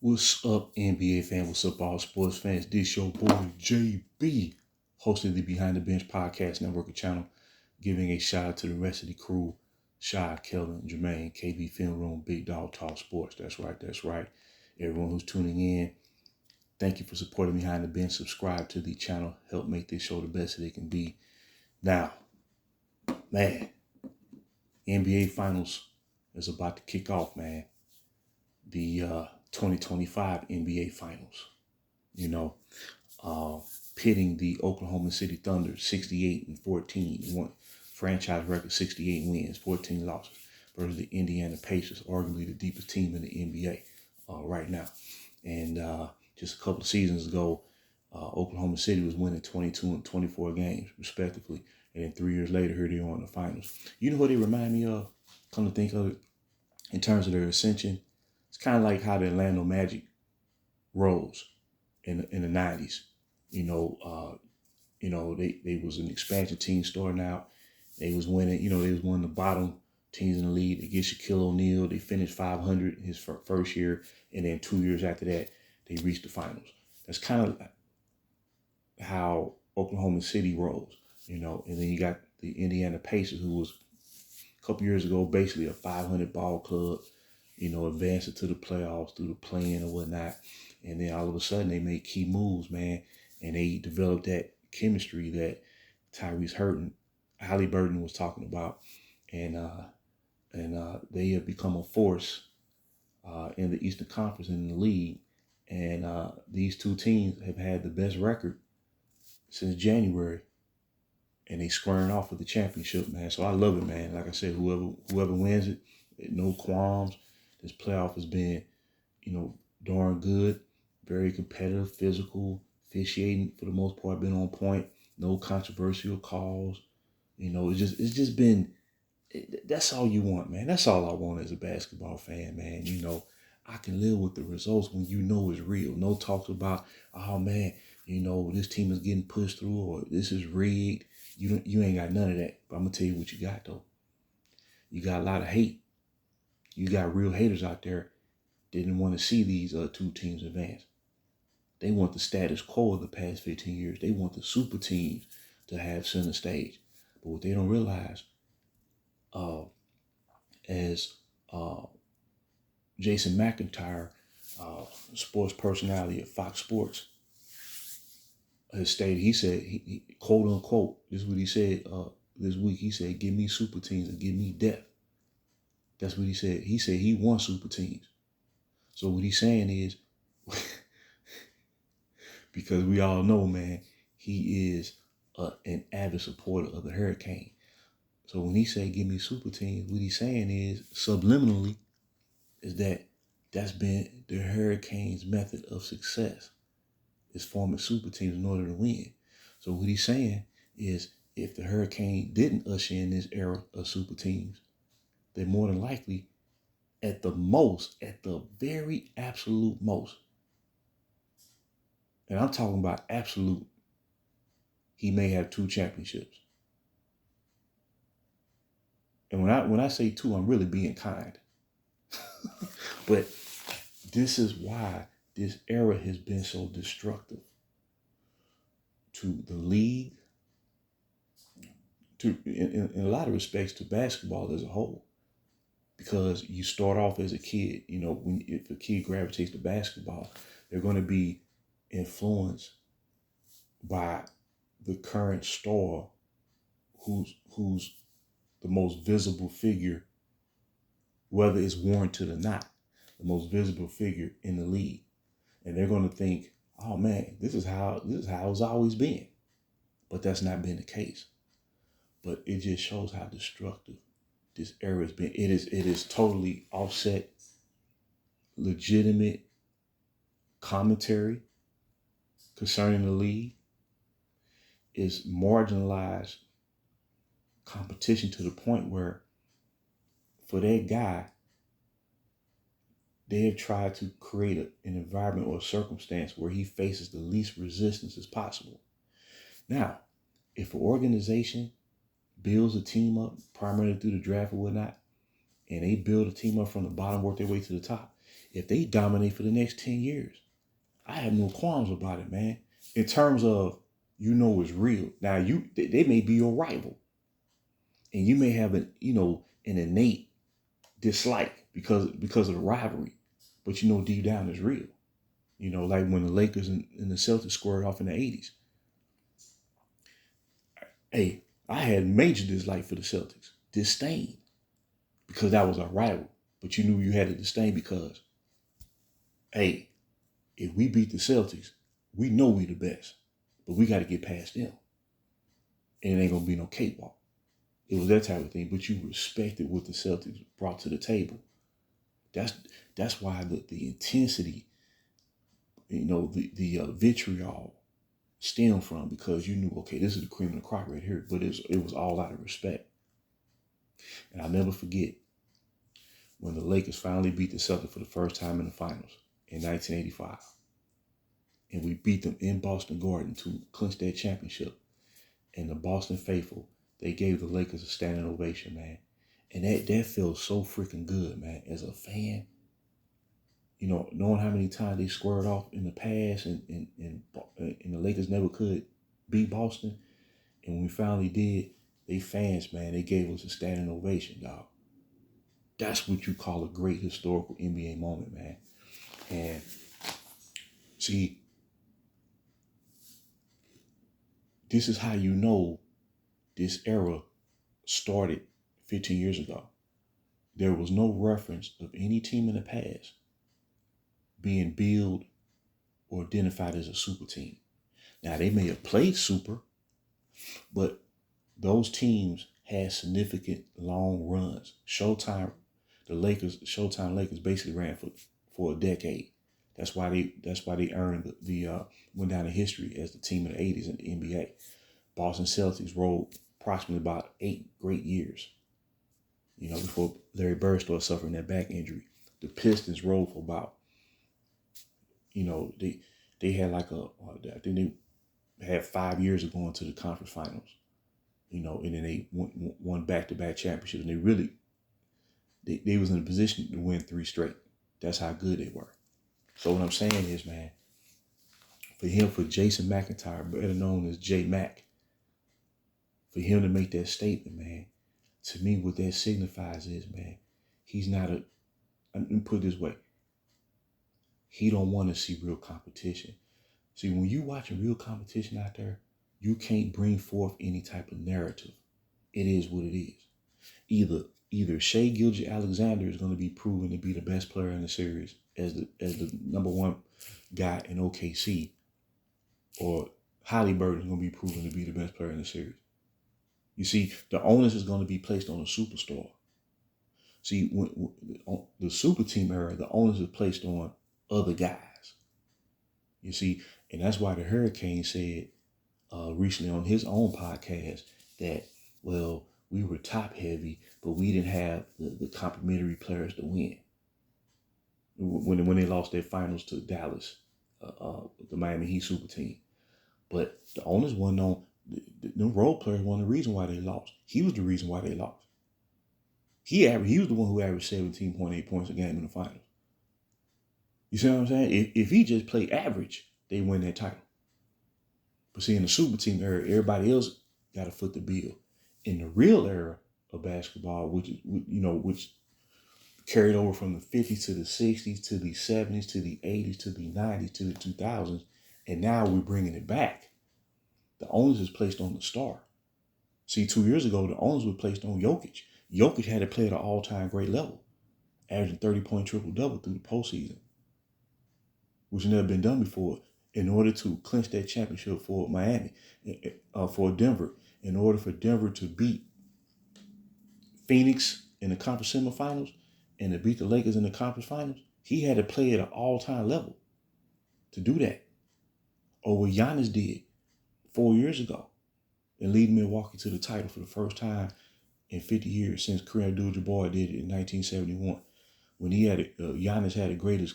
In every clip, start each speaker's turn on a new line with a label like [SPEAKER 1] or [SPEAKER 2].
[SPEAKER 1] What's up, NBA fan? What's up, all sports fans? This your boy JB, hosting the Behind the Bench Podcast Network channel, giving a shout out to the rest of the crew: Shy, Kelvin, Jermaine, KB Film Room, Big Dog Talk Sports. That's right. Everyone who's tuning in, thank you for supporting Behind the Bench. Subscribe to the channel, help make this show the best that it can be. Now, man, NBA Finals is about to kick off, man. The 2025 NBA Finals. Pitting the Oklahoma City Thunder 68-14, one franchise record 68 wins, 14 losses, versus the Indiana Pacers, arguably the deepest team in the NBA right now. And just a couple of seasons ago, Oklahoma City was winning 22 and 24 games, respectively. And then 3 years later, here they are in the finals. You know what they remind me of? Come to think of it, in terms of their ascension, it's kind of like how the Orlando Magic rose in the 90s. They was an expansion team starting out. They was winning, they was one of the bottom teams in the league. They get Shaquille O'Neal. They finished 500 in his first year. And then 2 years after that, they reached the finals. That's kind of how Oklahoma City rose, and then you got the Indiana Pacers, who was a couple years ago basically a 500 ball club, advancing to the playoffs through the play-in or whatnot. And then all of a sudden they made key moves, man. And they developed that chemistry that Tyrese Halliburton was talking about. And they have become a force in the Eastern Conference and in the league. And these two teams have had the best record since January. And they squaring off with the championship, man. So I love it, man. Like I said, whoever wins it, no qualms. This playoff has been, darn good, very competitive, physical, officiating for the most part been on point. No controversial calls. It's just been. That's all you want, man. That's all I want as a basketball fan, man. I can live with the results when it's real. No talks about, oh man, this team is getting pushed through or this is rigged. You ain't got none of that. But I'm gonna tell you what you got though. You got a lot of hate. You got real haters out there didn't want to see these two teams advance. They want the status quo of the past 15 years. They want the super teams to have center stage. But what they don't realize, as Jason Mcintyre, sports personality at Fox Sports, has stated, he said, he quote unquote, this is what he said this week. He said, give me super teams and give me depth. That's what he said. He said he wants super teams. So what he's saying is, because we all know, man, he is an avid supporter of the Hurricane. So when he say give me super teams, what he's saying is, subliminally, is that's been the Hurricane's method of success, is forming super teams in order to win. So what he's saying is, if the Hurricane didn't usher in this era of super teams, then more than likely, at the very absolute most, and I'm talking about absolute, he may have 2 championships. And when I say 2, I'm really being kind. But this is why this era has been so destructive to the league, to in a lot of respects to basketball as a whole. Because you start off as a kid, if a kid gravitates to basketball, they're going to be influenced by the current star who's the most visible figure, whether it's warranted or not, the most visible figure in the league. And they're going to think, oh man, this is how it's always been. But that's not been the case. But it just shows how destructive this era has been. It is totally offset legitimate commentary concerning the league. Is marginalized competition to the point where, for that guy, they have tried to create an environment or a circumstance where he faces the least resistance as possible. Now, if an organization builds a team up primarily through the draft or whatnot, and they build a team up from the bottom, work their way to the top. If they dominate for the next 10 years, I have no qualms about it, man. In terms of, it's real. Now, they may be your rival, and you may have an innate dislike because of the rivalry, but deep down it's real. Like when the Lakers and the Celtics squared off in the 80s. Hey, I had major dislike for the Celtics, disdain, because that was our rival. But you knew you had a disdain because, hey, if we beat the Celtics, we know we the best, but we got to get past them. And it ain't going to be no cakewalk. It was that type of thing, but you respected what the Celtics brought to the table. That's why the intensity, the vitriol stemmed from, because you knew, okay, this is the cream of the crop right here, but it was all out of respect. And I'll never forget when the Lakers finally beat the Celtics for the first time in the finals in 1985. And we beat them in Boston Garden to clinch that championship. And the Boston faithful, they gave the Lakers a standing ovation, man. And that feels so freaking good, man. As a fan, knowing how many times they squared off in the past and the Lakers never could beat Boston. And when we finally did, they fans, man, they gave us a standing ovation, dog. That's what you call a great historical NBA moment, man. And see, this is how you know this era started 15 years ago. There was no reference of any team in the past being billed or identified as a super team. Now, they may have played super, but those teams had significant long runs. Showtime Lakers basically ran for a decade. That's why they earned went down in history as the team of the 80s in the NBA. Boston Celtics rolled approximately about 8 great years, before Larry Bird started suffering that back injury. The Pistons rolled for about, they had I think they had 5 years of going to the conference finals, and then they won back-to-back championships, and they really, they was in a position to win 3 straight. That's how good they were. So what I'm saying is, man, for Jason McIntyre, better known as J Mac, for him to make that statement, man, to me, what that signifies is, man, he's not let me put it this way. He don't want to see real competition. See, when you watching real competition out there, you can't bring forth any type of narrative. It is what it is. Either Shai Gilgeous-Alexander is going to be proven to be the best player in the series as the number one guy in OKC, or Halliburton is going to be proven to be the best player in the series. You see, the onus is going to be placed on a superstar. See, when the super team era, the onus is placed on other guys. You see, and that's why the Hurricane said recently on his own podcast that, well, we were top heavy, but we didn't have the complementary players to win. When they lost their finals to Dallas, the Miami Heat super team. But the onus wasn't on, the role players wasn't the reason why they lost. He was the reason why they lost. He was the one who averaged 17.8 points a game in the finals. You see what I'm saying? If he just played average, they win that title. But see, in the super team era, everybody else got to foot the bill. In the real era of basketball, which carried over from the 50s to the 60s to the 70s to the 80s to the 90s to the 2000s, and now we're bringing it back. The onus is placed on the star. See, 2 years ago, the onus was placed on Jokic. Jokic had to play at an all-time great level, averaging 30-point triple-double through the postseason, which had never been done before, in order to clinch that championship for Miami, for Denver. In order for Denver to beat Phoenix in the conference semifinals and to beat the Lakers in the conference finals, he had to play at an all-time level to do that. Or what Giannis did 4 years ago and lead Milwaukee to the title for the first time in 50 years since Kareem Abdul-Jabbar did it in 1971, when Giannis had the greatest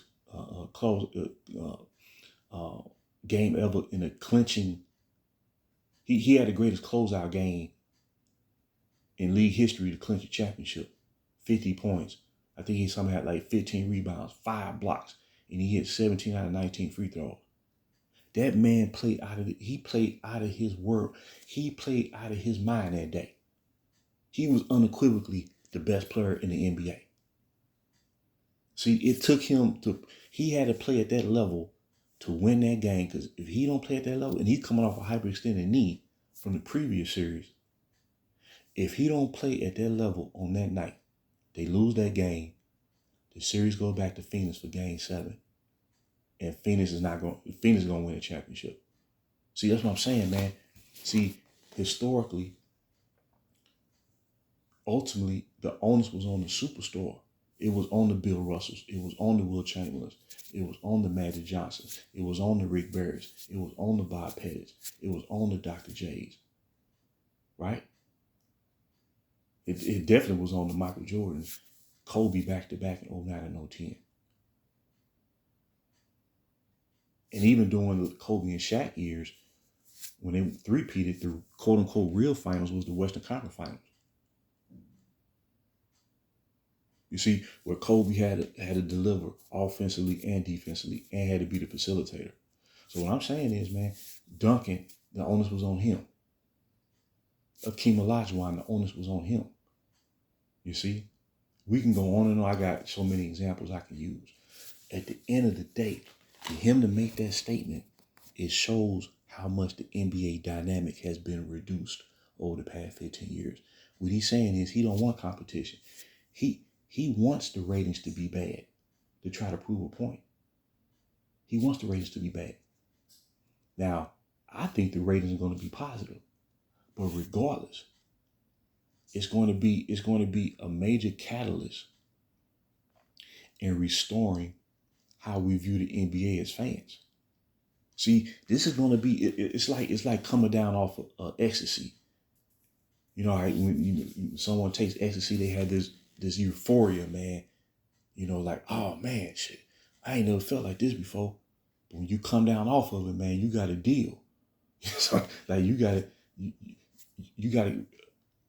[SPEAKER 1] game ever in a clinching. He had the greatest closeout game in league history to clinch a championship, 50 points. I think he somehow had like 15 rebounds, 5 blocks, and he hit 17 out of 19 free throws. That man played he played out of his world. He played out of his mind that day. He was unequivocally the best player in the NBA. See, it took he had to play at that level to win that game, because if he don't play at that level, and he's coming off a hyperextended knee from the previous series, if he don't play at that level on that night, they lose that game, the series goes back to Phoenix for game 7, and Phoenix is going to win a championship. See, that's what I'm saying, man. See, historically, ultimately, the onus was on the superstar. It was on the Bill Russells. It was on the Will Chamberlains. It was on the Magic Johnsons. It was on the Rick Barrys. It was on the Bob Pettits. It was on the Dr. J's. Right? It definitely was on the Michael Jordans. Kobe back-to-back in 09 and 010. And even during the Kobe and Shaq years, when they three-peated, the quote-unquote real finals was the Western Conference Finals. You see, where Kobe had to deliver offensively and defensively and had to be the facilitator. So what I'm saying is, man, Duncan, the onus was on him. Akeem Olajuwon, the onus was on him. You see, we can go on and on. I got so many examples I can use. At the end of the day, for him to make that statement, it shows how much the NBA dynamic has been reduced over the past 15 years. What he's saying is he don't want competition. He wants the ratings to be bad to try to prove a point. He wants the ratings to be bad. Now, I think the ratings are going to be positive, but regardless, it's going to be a major catalyst in restoring how we view the NBA as fans. See, this is going to be it's like coming down off of ecstasy. You know, when someone takes ecstasy, they have this euphoria, man. You know, like, oh man, shit, I ain't never felt like this before. But when you come down off of it, man, you got to deal. So, like, you got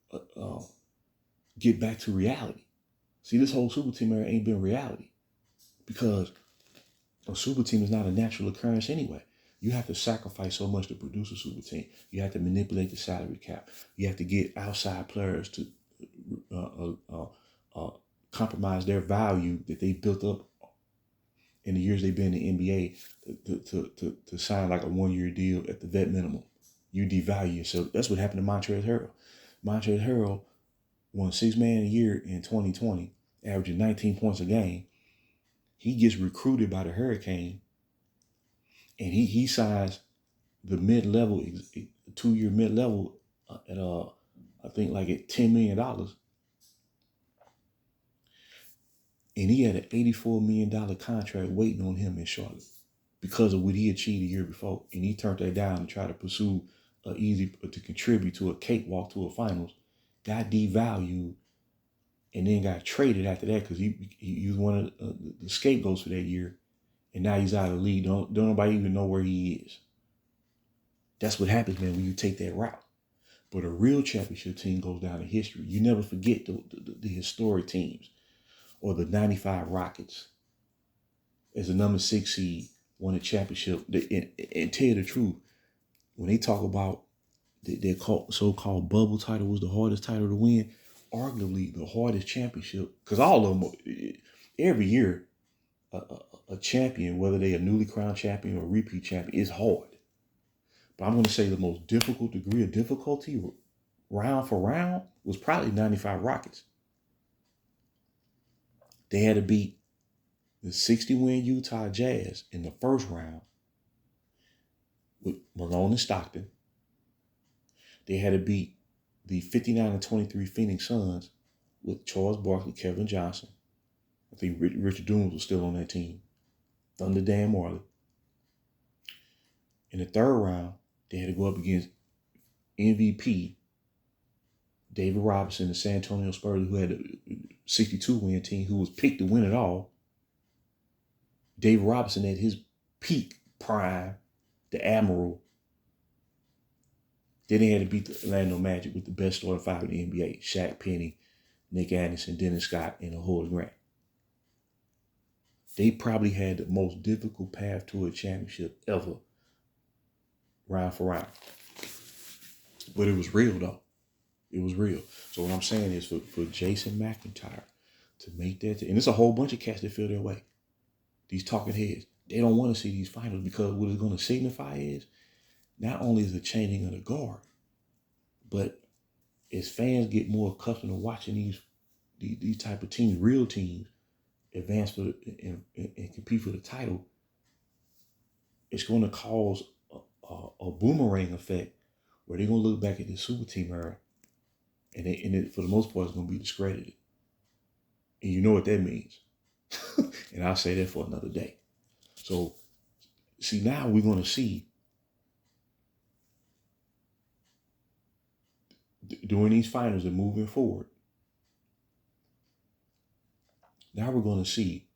[SPEAKER 1] to get back to reality. See, this whole super team era ain't been reality, because a super team is not a natural occurrence anyway. You have to sacrifice so much to produce a super team. You have to manipulate the salary cap. You have to get outside players to compromise their value that they built up in the years they've been in the NBA to sign like a 1-year deal at the vet minimum. You devalue yourself. That's what happened to Montrezl Harrell. Montrezl Harrell won 6 Man a year in 2020, averaging 19 points a game. He gets recruited by the Hurricane, and he signs the mid-level, 2-year mid-level at I think like at $10 million. And he had an $84 million contract waiting on him in Charlotte because of what he achieved the year before. And he turned that down to try to pursue to contribute to a cakewalk to a finals, got devalued, and then got traded after that because he was one of the scapegoats for that year. And now he's out of the league. Don't nobody even know where he is. That's what happens, man, when you take that route. But a real championship team goes down in history. You never forget the historic teams, or the 95 Rockets as the number 6 seed won a championship. And tell you the truth, when they talk about their so-called bubble title was the hardest title to win, arguably the hardest championship, because all of them, every year, a champion, whether they a newly crowned champion or repeat champion, is hard. But I'm going to say the most difficult degree of difficulty, round for round, was probably 95 Rockets. They had to beat the 60-win Utah Jazz in the first round with Malone and Stockton. They had to beat the 59-23 Phoenix Suns with Charles Barkley, Kevin Johnson. I think Richard Dooms was still on that team. Thunder Dan Marley. In the third round, they had to go up against MVP David Robinson, the San Antonio Spurs, who had a 62-win team, who was picked to win it all. David Robinson at his peak prime, the Admiral. Then they had to beat the Orlando Magic with the best starting five in the NBA. Shaq, Penny, Nick Anderson, Dennis Scott, and Horace Grant. They probably had the most difficult path to a championship ever, round for round. But it was real, though. It was real. So what I'm saying is for Jason McIntyre to make that, and it's a whole bunch of cats that feel their way. These talking heads, they don't want to see these finals because what it's going to signify is not only is the changing of the guard, but as fans get more accustomed to watching these type of teams, real teams, advance for and compete for the title, it's going to cause a boomerang effect where they're going to look back at the super team era and it, for the most part, it's going to be discredited. And you know what that means. And I'll say that for another day. So, see, now we're going to see during these finals and moving forward, now we're going to see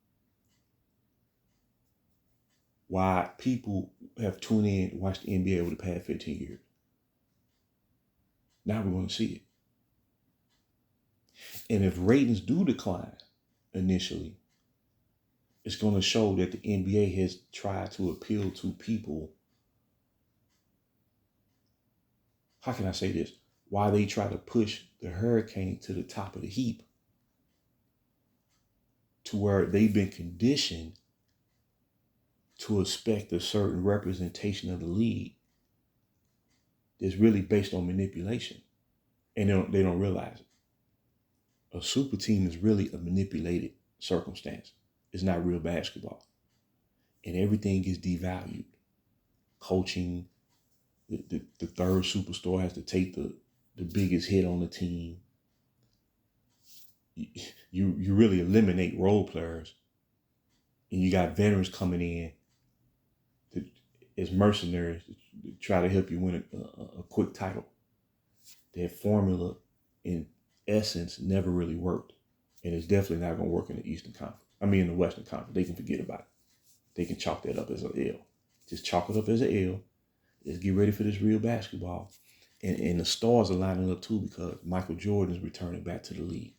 [SPEAKER 1] why people have tuned in to watch the NBA over the past 15 years. Now we're going to see it. And if ratings do decline initially, it's going to show that the NBA has tried to appeal to people. How can I say this? Why they try to push the Hurricane to the top of the heap to where they've been conditioned to expect a certain representation of the league that's really based on manipulation. And they don't realize it. A super team is really a manipulated circumstance. It's not real basketball. And everything gets devalued. Coaching, the third superstar has to take the biggest hit on the team. You really eliminate role players. And you got veterans coming in as mercenaries to try to help you win a quick title. That formula, in essence, never really worked. And it's definitely not going to work in the in the Western Conference. They can forget about it. They can chalk that up as an L. Just chalk it up as an L. Let's get ready for this real basketball. And the stars are lining up too because Michael Jordan is returning back to the league.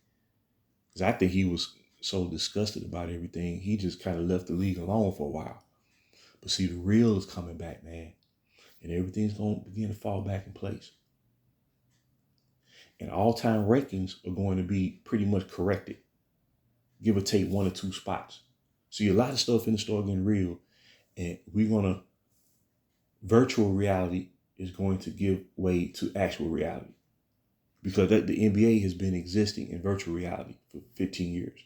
[SPEAKER 1] Because I think he was so disgusted about everything, he just kind of left the league alone for a while. But see, the real is coming back, man. And everything's going to begin to fall back in place. And all-time rankings are going to be pretty much corrected. Give or take 1 or 2 spots. See, a lot of stuff in the store getting real. And virtual reality is going to give way to actual reality. Because the NBA has been existing in virtual reality for 15 years.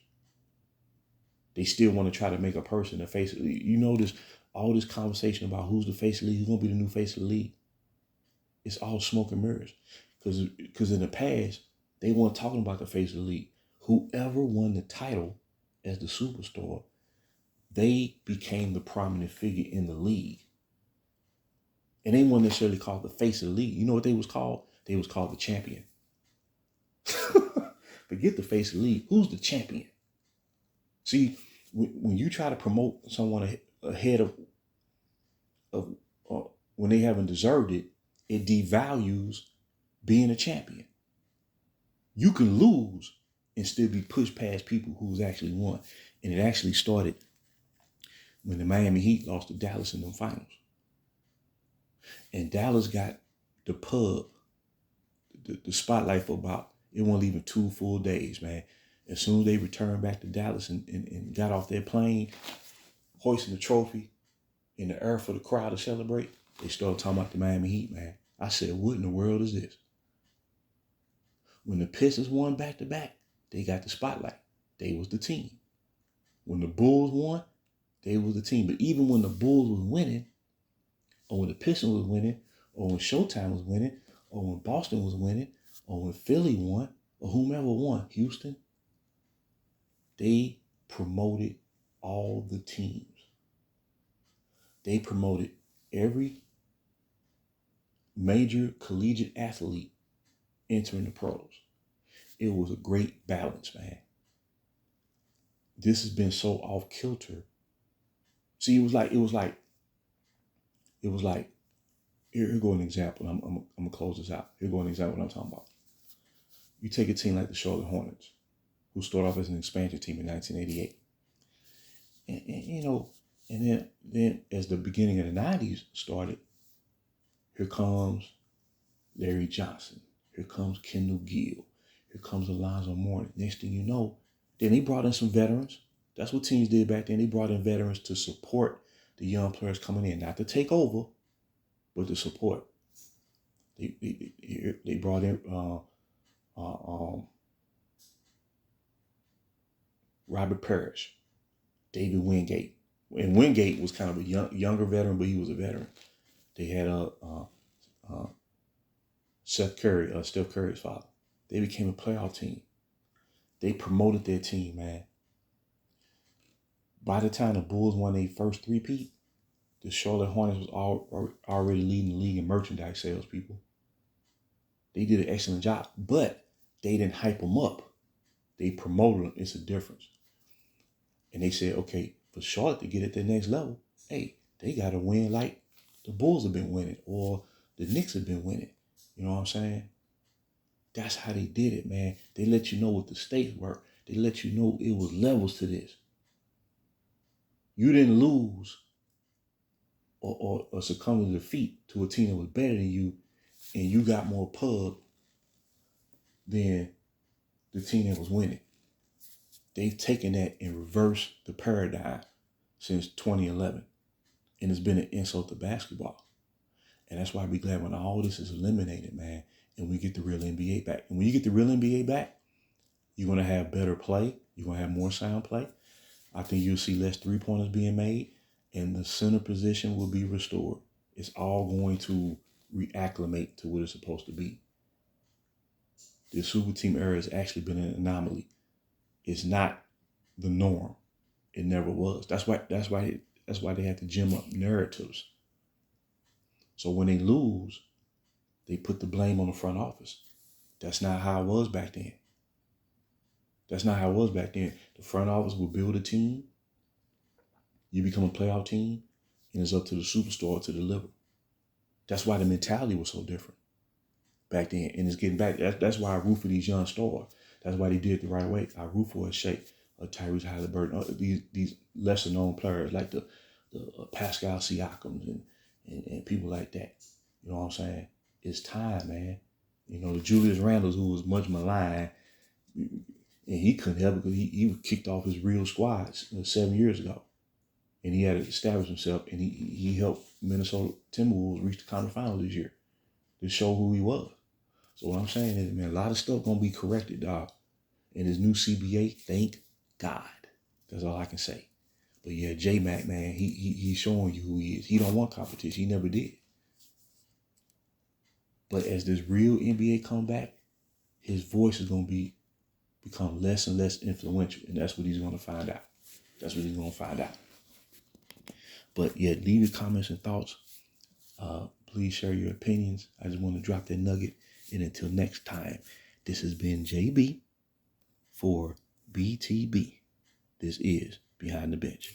[SPEAKER 1] They still want to try to make a person the face of the league. You know all this conversation about who's the face of the league, who's going to be the new face of the league. It's all smoke and mirrors. Because in the past, they weren't talking about the face of the league. Whoever won the title as the superstar, they became the prominent figure in the league. And they weren't necessarily called the face of the league. You know what they was called? They was called the champion. Forget the face of the league. Who's the champion? See, when you try to promote someone ahead of when they haven't deserved it, it devalues being a champion. You can lose and still be pushed past people who's actually won. And it actually started when the Miami Heat lost to Dallas in the finals. And Dallas got the pub, the spotlight for about, it wasn't even 2 full days, man. As soon as they returned back to Dallas and got off their plane, hoisting the trophy in the air for the crowd to celebrate, they started talking about the Miami Heat, man. I said, what in the world is this? When the Pistons won back-to-back, they got the spotlight. They was the team. When the Bulls won, they was the team. But even when the Bulls was winning, or when the Pistons was winning, or when Showtime was winning, or when Boston was winning, or when Philly won, or whomever won, Houston, they promoted all the teams. They promoted every major collegiate athlete entering the pros. It was a great balance, man. This has been so off kilter. See, it was like, here go an example. I'm gonna close this out. Here go an example of what I'm talking about. You take a team like the Charlotte Hornets. who started off as an expansion team in 1988. And you know, and then as the beginning of the 90s started, here comes Larry Johnson. Here comes Kendall Gill. Here comes Alonzo Mourning. Next thing you know, then they brought in some veterans. That's what teams did back then. They brought in veterans to support the young players coming in, not to take over, but to support. They brought in Robert Parrish, David Wingate. And Wingate was kind of a younger veteran, but he was a veteran. They had Steph Curry's father. They became a playoff team. They promoted their team, man. By the time the Bulls won their first three-peat, the Charlotte Hornets was already leading the league in merchandise sales, people. They did an excellent job, but they didn't hype them up. They promoted them. It's a difference. And they said, okay, for Charlotte to get at the next level, hey, they got to win like the Bulls have been winning or the Knicks have been winning. You know what I'm saying? That's how they did it, man. They let you know what the stakes were. They let you know it was levels to this. You didn't lose or succumb to defeat to a team that was better than you, and you got more pub than the team that was winning. They've taken that and reversed the paradigm since 2011. And it's been an insult to basketball. And that's why we're glad when all this is eliminated, man, and we get the real NBA back. And when you get the real NBA back, you're going to have better play. You're going to have more sound play. I think you'll see less three-pointers being made, and the center position will be restored. It's all going to reacclimate to what it's supposed to be. The super team era has actually been an anomaly. It's not the norm. It never was. That's why they have to gym up narratives. So when they lose, they put the blame on the front office. That's not how it was back then. The front office will build a team. You become a playoff team, and it's up to the superstar to deliver. That's why the mentality was so different back then. And it's getting back. That's why I root for these young stars. That's why they did it the right way. I root for a Shea, a Tyrese Halliburton, these lesser known players like the Pascal Siakams and people like that. You know what I'm saying? It's time, man. You know, the Julius Randles, who was much maligned, and he couldn't help it because he kicked off his real squads 7 years ago. And he had to establish himself, and he helped Minnesota Timberwolves reach the conference finals this year to show who he was. So what I'm saying is, man, a lot of stuff gonna be corrected, dog. In his new CBA, thank God. That's all I can say. But yeah, J-Mac, man, he's showing you who he is. He don't want competition. He never did. But as this real NBA come back, his voice is gonna become less and less influential, and that's what he's gonna find out. But yeah, leave your comments and thoughts. Please share your opinions. I just want to drop that nugget. And until next time, this has been JB for BTB. This is Behind the Bench.